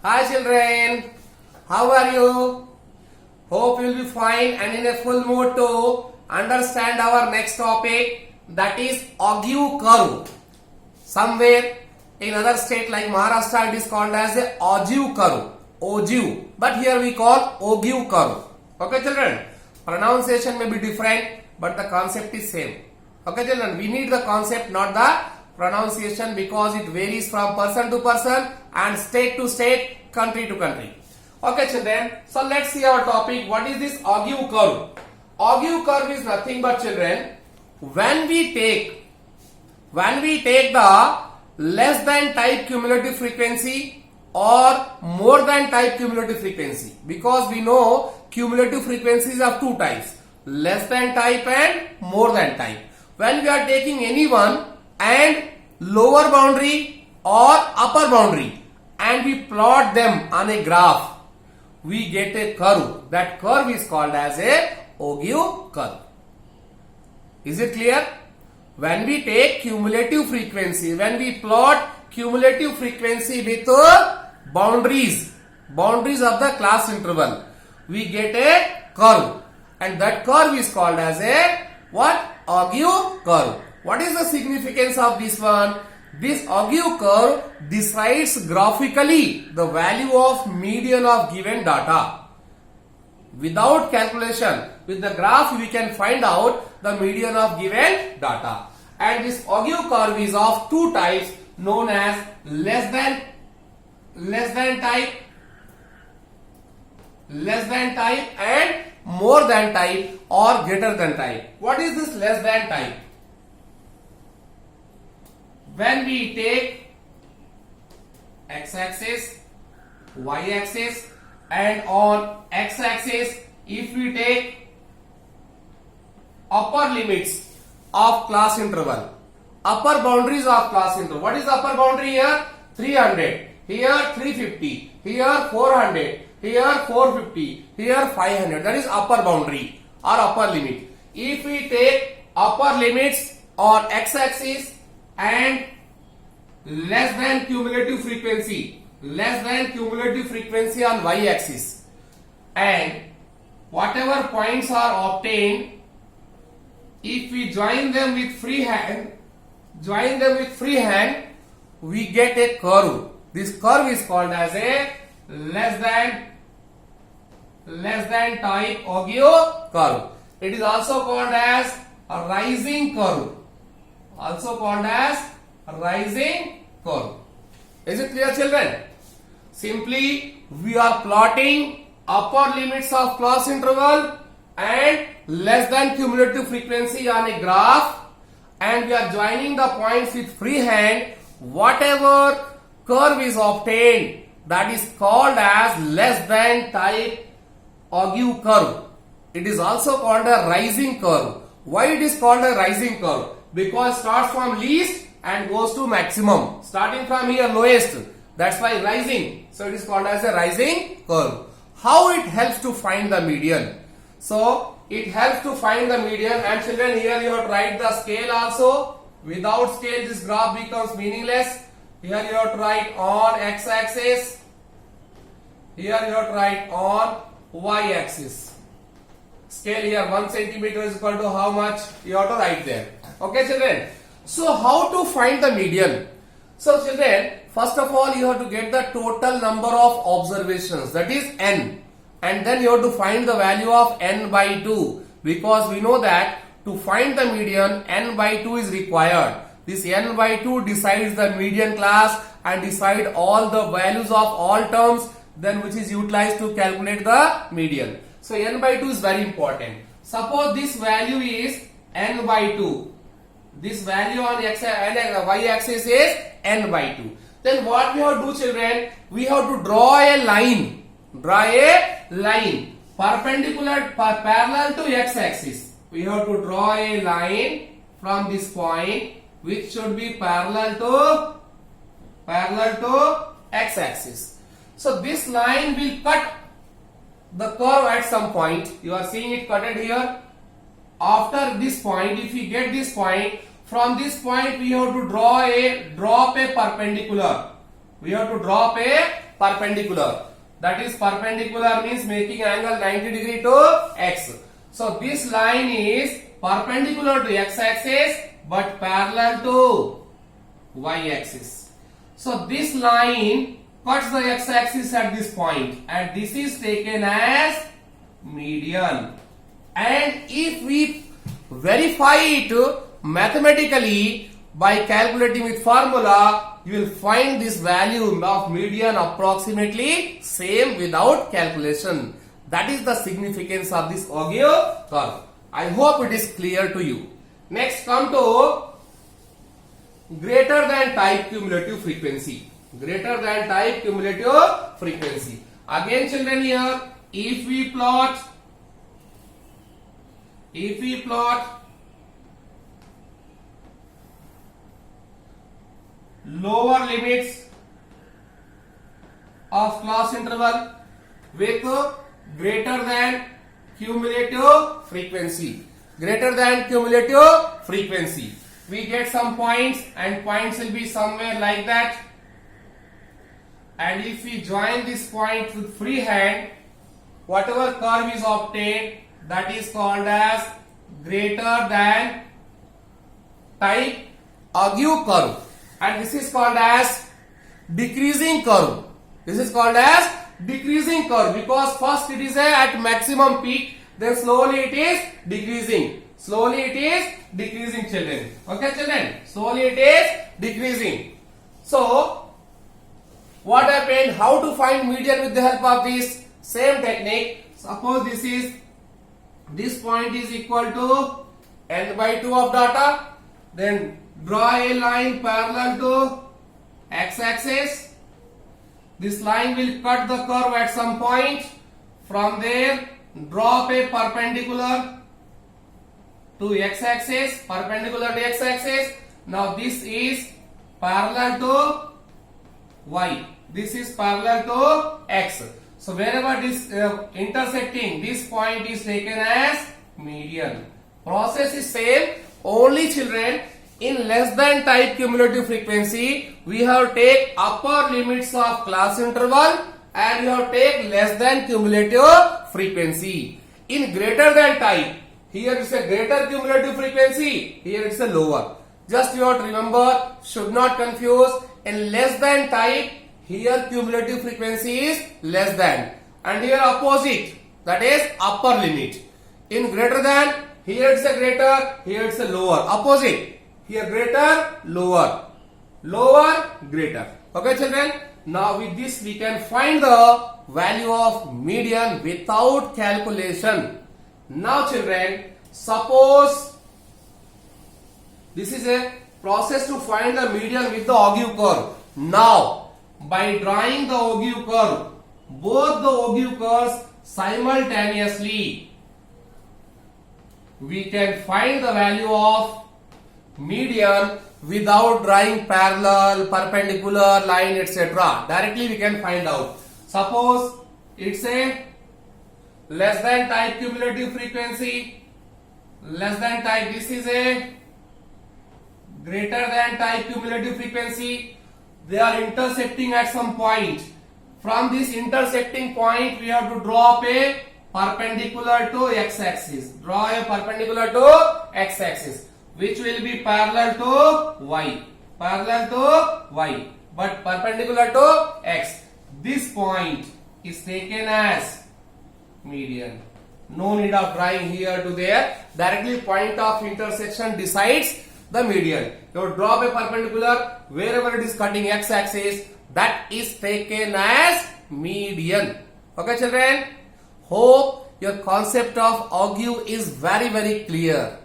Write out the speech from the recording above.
Hi children, how are you? Hope you will be fine and in a full mood to understand our next topic, that is Ogee curve. Somewhere in other state like Maharashtra it is called as a Ogee curve, Ogee, but here we call Ogee curve. Okay children, pronunciation may be different but the concept is same. Okay children, we need the concept, not the pronunciation, because it varies from person to person and state to state, country to country. Okay children, so let's see our topic. What is this Ogee curve? Ogee curve is nothing but children, when we take the less than type cumulative frequency or more than type cumulative frequency, because we know cumulative frequencies of two types, less than type and more than type. When we are taking any one and lower boundary or upper boundary and we plot them on a graph, we get a curve. That curve is called as a Ogee curve. Is it clear? When we take cumulative frequency, when we plot cumulative frequency with boundaries of the class interval, we get a curve, and that curve is called as a what? Ogee curve. What is the significance of this one? This Ogee curve decides graphically the value of median of given data. Without calculation, with the graph we can find out the median of given data. And this Ogee curve is of two types known as less than type and more than type or greater than type. What is this less than type? When we take x-axis, y-axis, and on x-axis if we take upper limits of class interval, upper boundaries of class interval. What is upper boundary here? 300, here 350, here 400, here 450, here 500. That is upper boundary or upper limit. If we take upper limits on x-axis and less than cumulative frequency on y-axis, and whatever points are obtained, if we join them with free hand, we get a curve. This curve is called as a less than type Ogee curve. It is also called as a rising curve. Is it clear children? Simply we are plotting upper limits of class interval and less than cumulative frequency on a graph, and we are joining the points with free hand. Whatever curve is obtained, that is called as less than type Ogee curve. It is also called a rising curve. Why it is called a rising curve? Because it starts from least and goes to maximum. Starting from here lowest, that's why rising. So it is called as a rising curve. How it helps to find the median? So it helps to find the median, and children here you have to write the scale also. Without scale this graph becomes meaningless. Here you have to write on x-axis, here you have to write on y-axis. Scale here 1 centimeter is equal to how much? You have to write there. Okay children. So how to find the median? So children, first of all you have to get the total number of observations, that is n, and then you have to find the value of n by 2, because we know that to find the median n by 2 is required. This n by 2 decides the median class and decide all the values of all terms, then which is utilized to calculate the median. So n by 2 is very important. Suppose this value is n by 2. This value on x and y axis is n by 2. Then what we have to do children? We have to draw a line. Parallel to x axis. We have to draw a line from this point which should be parallel to x axis. So this line will cut the curve at some point. You are seeing it cutted here. After this point, if we get this point, from this point we have to drop a perpendicular. We have to drop a perpendicular. That is perpendicular means making angle 90 degree to x. So this line is perpendicular to x axis but parallel to y axis. So this line cuts the x axis at this point and this is taken as median. And if we verify it mathematically by calculating with formula, you will find this value of median approximately same without calculation. That is the significance of this Auger curve. I hope it is clear to you. Next, come to greater than type cumulative frequency. Greater than type cumulative frequency. Again, children, here if we plot lower limits of class interval with greater than cumulative frequency. Greater than cumulative frequency. We get some points and points will be somewhere like that. And if we join this point with free hand, whatever curve is obtained, that is called as greater than type Auger curve. And this is called as decreasing curve. This is called as decreasing curve because first it is at maximum peak, then slowly it is decreasing. Slowly it is decreasing, children. Okay, children? Slowly it is decreasing. So, what happened? How to find median with the help of this same technique? Suppose this point is equal to n by 2 of data. Then draw a line parallel to x-axis. This line will cut the curve at some point. From there, drop a perpendicular to x-axis. Perpendicular to x-axis. Now this is parallel to y. This is parallel to x. So wherever this intersecting, this point is taken as median. Process is same. Only, children, in less than type cumulative frequency, we have take upper limits of class interval and we have take less than cumulative frequency. In greater than type, here is a greater cumulative frequency, here it's a lower. Just you have to remember, should not confuse. In less than type, here cumulative frequency is less than, and here opposite, that is upper limit. In greater than, here it's a greater, here it's a lower. Opposite, here greater, lower, lower, greater. Okay, children? Now with this we can find the value of median without calculation. Now, children, suppose this is a process to find the median with the Auger curve. Now, by drawing the Auger curve, both the Auger curves simultaneously, we can find the value of median without drawing parallel, perpendicular line, etc. Directly we can find out. Suppose it's a less than type cumulative frequency, less than type, this is a greater than type cumulative frequency. They are intersecting at some point. From this intersecting point, we have to draw a perpendicular to x-axis. Draw a perpendicular to x-axis, which will be parallel to y. Parallel to y, but perpendicular to x. This point is taken as median. No need of drawing here to there. Directly point of intersection decides the median. You draw a perpendicular wherever it is cutting x-axis, that is taken as median. Okay, children? Hope your concept of Auger is very clear.